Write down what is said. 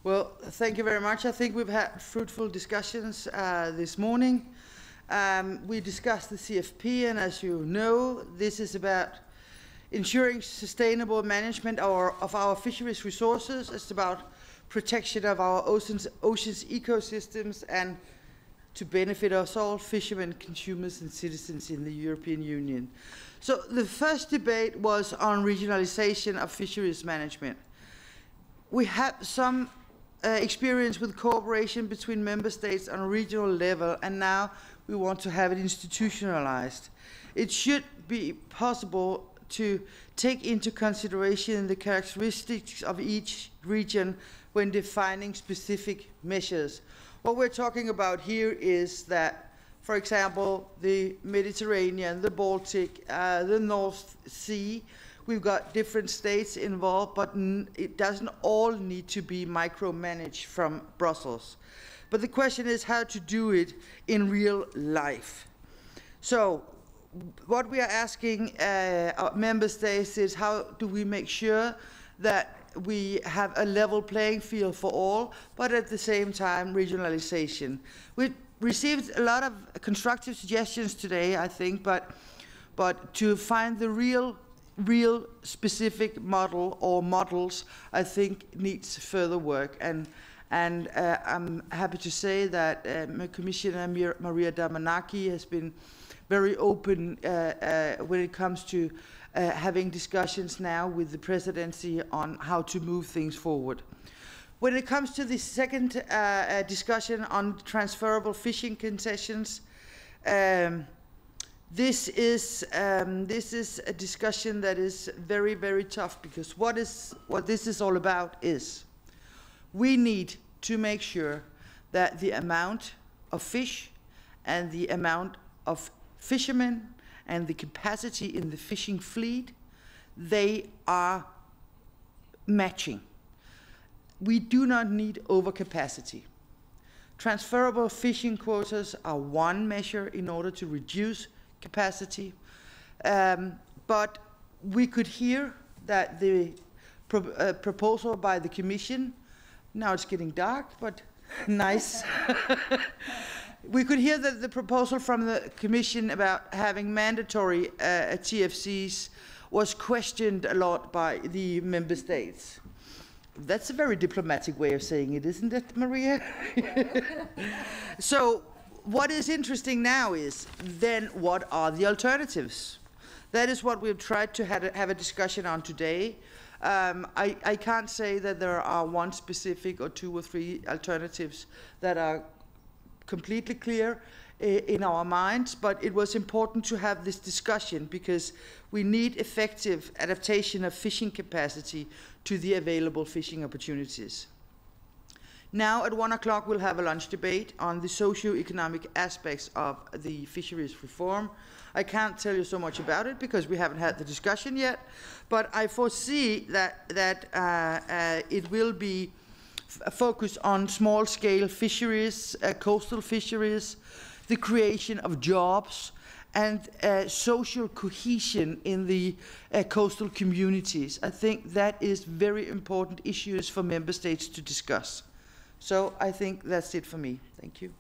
Well, thank you very much. I think we've had fruitful discussions this morning. We discussed the CFP, and as you know, this is about ensuring sustainable management of our fisheries resources. It's about protection of our oceans ecosystems and to benefit us all, fishermen, consumers and citizens in the European Union. So the first debate was on regionalization of fisheries management. We have some experience with cooperation between member states on a regional level, and now we want to have it institutionalized. It should be possible to take into consideration the characteristics of each region when defining specific measures. What we're talking about here is that, for example, the Mediterranean, the Baltic, the North Sea, we've got different states involved, but it doesn't all need to be micromanaged from Brussels. But the question is how to do it in real life. So what we are asking our member states is how do we make sure that we have a level playing field for all, but at the same time regionalization. We received a lot of constructive suggestions today, I think, but to find the real specific model or models, I think needs further work. And I'm happy to say that Commissioner Maria Damanaki has been very open when it comes to having discussions now with the presidency on how to move things forward. When it comes to the second discussion on transferable fishing concessions, this is a discussion that is very, very tough, because what this is all about is we need to make sure that the amount of fish and the amount of fishermen and the capacity in the fishing fleet, they are matching. We do not need overcapacity. Transferable fishing quotas are one measure in order to reduce capacity, but we could hear that the proposal by the Commission, now it's getting dark, but nice. We could hear that the proposal from the Commission about having mandatory TFCs was questioned a lot by the member states. That's a very diplomatic way of saying it, isn't it, Maria? So what is interesting now is then what are the alternatives? That is what we've tried to have a discussion on today. I can't say that there are one specific or two or three alternatives that are completely clear in our minds, but it was important to have this discussion because we need effective adaptation of fishing capacity to the available fishing opportunities. Now at 1 o'clock we'll have a lunch debate on the socio-economic aspects of the fisheries reform. I can't tell you so much about it because we haven't had the discussion yet, but I foresee that it will be focused on small-scale fisheries, coastal fisheries, the creation of jobs, and social cohesion in the coastal communities. I think that is very important issues for member states to discuss. So I think that's it for me. Thank you.